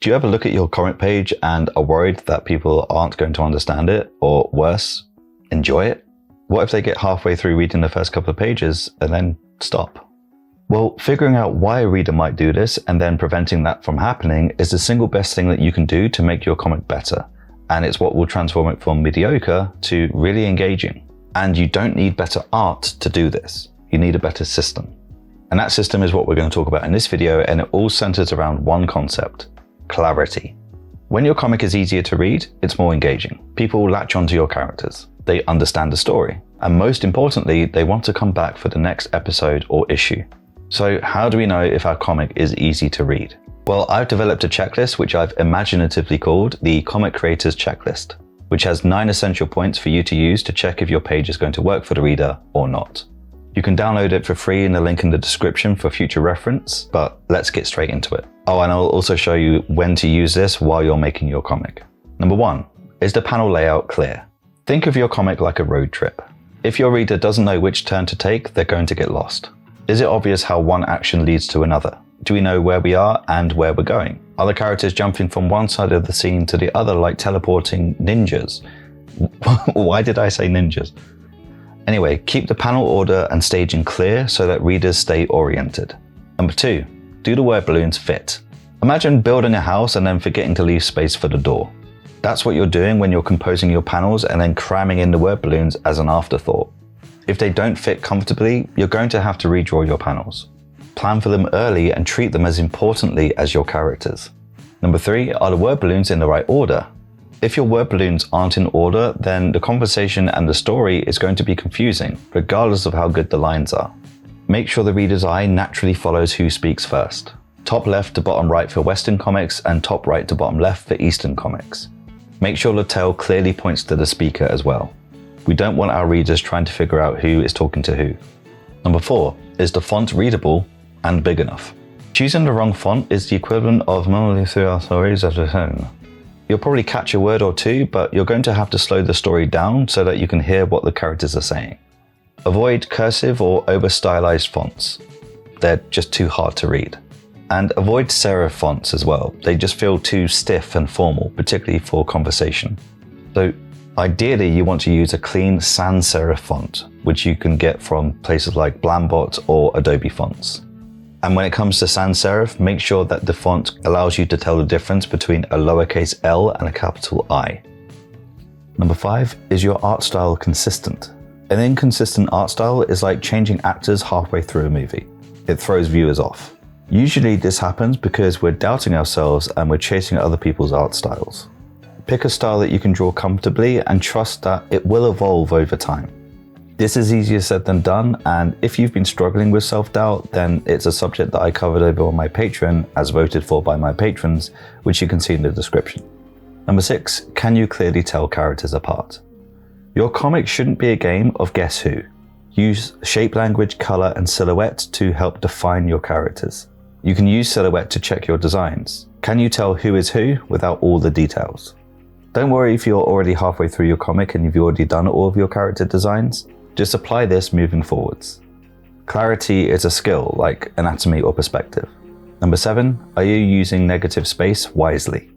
Do you ever look at your comic page and are worried that people aren't going to understand it, or worse, enjoy it? What if they get halfway through reading the first couple of pages and then stop? Well, figuring out why a reader might do this and then preventing that from happening is the single best thing that you can do to make your comic better. And it's what will transform it from mediocre to really engaging. And you don't need better art to do this. You need a better system. And that system is what we're going to talk about in this video, and it all centers around one concept: clarity. When your comic is easier to read, it's more engaging. People latch onto your characters. They understand the story. And most importantly, they want to come back for the next episode or issue. So how do we know if our comic is easy to read? Well, I've developed a checklist which I've imaginatively called the Comic Creators Checklist, which has 9 essential points for you to use to check if your page is going to work for the reader or not. You can download it for free in the link in the description for future reference, but let's get straight into it. Oh, and I'll also show you when to use this while you're making your comic. Number 1, is the panel layout clear? Think of your comic like a road trip. If your reader doesn't know which turn to take, they're going to get lost. Is it obvious how one action leads to another? Do we know where we are and where we're going? Are the characters jumping from one side of the scene to the other like teleporting ninjas? Why did I say ninjas? Anyway, keep the panel order and staging clear so that readers stay oriented. Number 2, do the word balloons fit? Imagine building a house and then forgetting to leave space for the door. That's what you're doing when you're composing your panels and then cramming in the word balloons as an afterthought. If they don't fit comfortably, you're going to have to redraw your panels. Plan for them early and treat them as importantly as your characters. Number 3, are the word balloons in the right order? If your word balloons aren't in order, then the conversation and the story is going to be confusing, regardless of how good the lines are. Make sure the reader's eye naturally follows who speaks first. Top left to bottom right for Western comics and top right to bottom left for Eastern comics. Make sure the tail clearly points to the speaker as well. We don't want our readers trying to figure out who is talking to who. Number 4, is the font readable and big enough? Choosing the wrong font is the equivalent of mumbling through our stories at a home. You'll probably catch a word or two, but you're going to have to slow the story down so that you can hear what the characters are saying. Avoid cursive or over-stylized fonts. They're just too hard to read. And avoid serif fonts as well. They just feel too stiff and formal, particularly for conversation. So ideally, you want to use a clean sans serif font, which you can get from places like Blambot or Adobe Fonts. And when it comes to sans serif, make sure that the font allows you to tell the difference between a lowercase l and a capital I. Number 5, is your art style consistent? An inconsistent art style is like changing actors halfway through a movie. It throws viewers off. Usually this happens because we're doubting ourselves and we're chasing other people's art styles. Pick a style that you can draw comfortably and trust that it will evolve over time. This is easier said than done, and if you've been struggling with self-doubt, then it's a subject that I covered over on my Patreon as voted for by my patrons, which you can see in the description. Number 6, can you clearly tell characters apart? Your comic shouldn't be a game of guess who. Use shape language, color, and silhouette to help define your characters. You can use silhouette to check your designs. Can you tell who is who without all the details? Don't worry if you're already halfway through your comic and you've already done all of your character designs. Just apply this moving forwards. Clarity is a skill like anatomy or perspective. Number 7, are you using negative space wisely?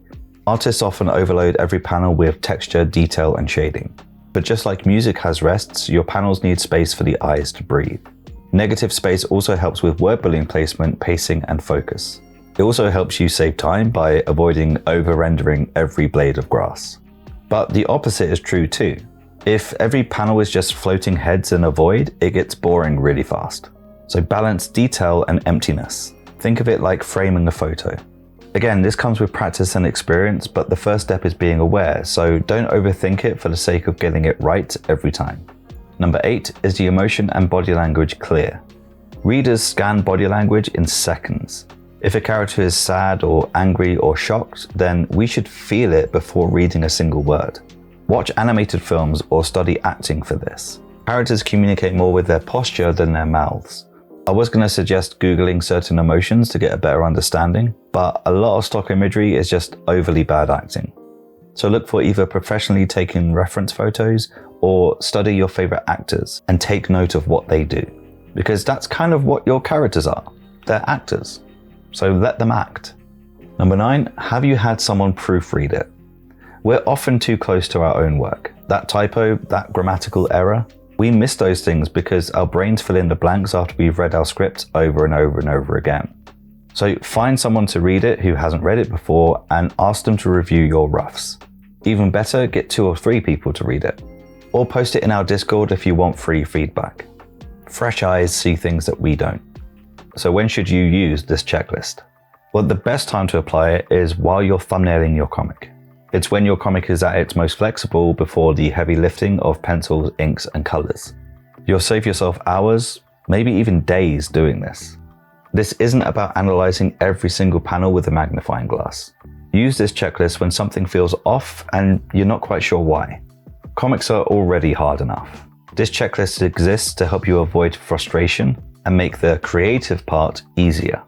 Artists often overload every panel with texture, detail, and shading. But just like music has rests, your panels need space for the eyes to breathe. Negative space also helps with word balloon placement, pacing, and focus. It also helps you save time by avoiding over-rendering every blade of grass. But the opposite is true too. If every panel is just floating heads in a void, it gets boring really fast. So balance detail and emptiness. Think of it like framing a photo. Again, this comes with practice and experience, but the first step is being aware, so don't overthink it for the sake of getting it right every time. Number 8, is the emotion and body language clear? Readers scan body language in seconds. If a character is sad or angry or shocked, then we should feel it before reading a single word. Watch animated films or study acting for this. Characters communicate more with their posture than their mouths. I was going to suggest Googling certain emotions to get a better understanding, but a lot of stock imagery is just overly bad acting. So look for either professionally taken reference photos or study your favorite actors and take note of what they do. Because that's kind of what your characters are. They're actors. So let them act. Number 9, have you had someone proofread it? We're often too close to our own work. That typo, that grammatical error, we miss those things because our brains fill in the blanks after we've read our script over and over and over again. So find someone to read it who hasn't read it before and ask them to review your roughs. Even better, get 2 or 3 people to read it. Or post it in our Discord if you want free feedback. Fresh eyes see things that we don't. So when should you use this checklist? Well, the best time to apply it is while you're thumbnailing your comic. It's when your comic is at its most flexible before the heavy lifting of pencils, inks, and colors. You'll save yourself hours, maybe even days doing this. This isn't about analyzing every single panel with a magnifying glass. Use this checklist when something feels off and you're not quite sure why. Comics are already hard enough. This checklist exists to help you avoid frustration and make the creative part easier.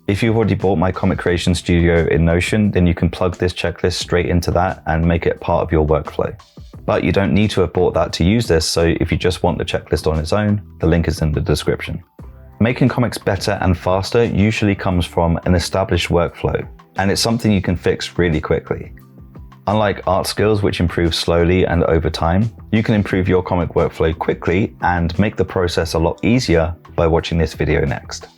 If you've already bought my comic creation studio in Notion, then you can plug this checklist straight into that and make it part of your workflow. But you don't need to have bought that to use this, so if you just want the checklist on its own, the link is in the description. Making comics better and faster usually comes from an established workflow, and it's something you can fix really quickly. Unlike art skills, which improve slowly and over time, you can improve your comic workflow quickly and make the process a lot easier by watching this video next.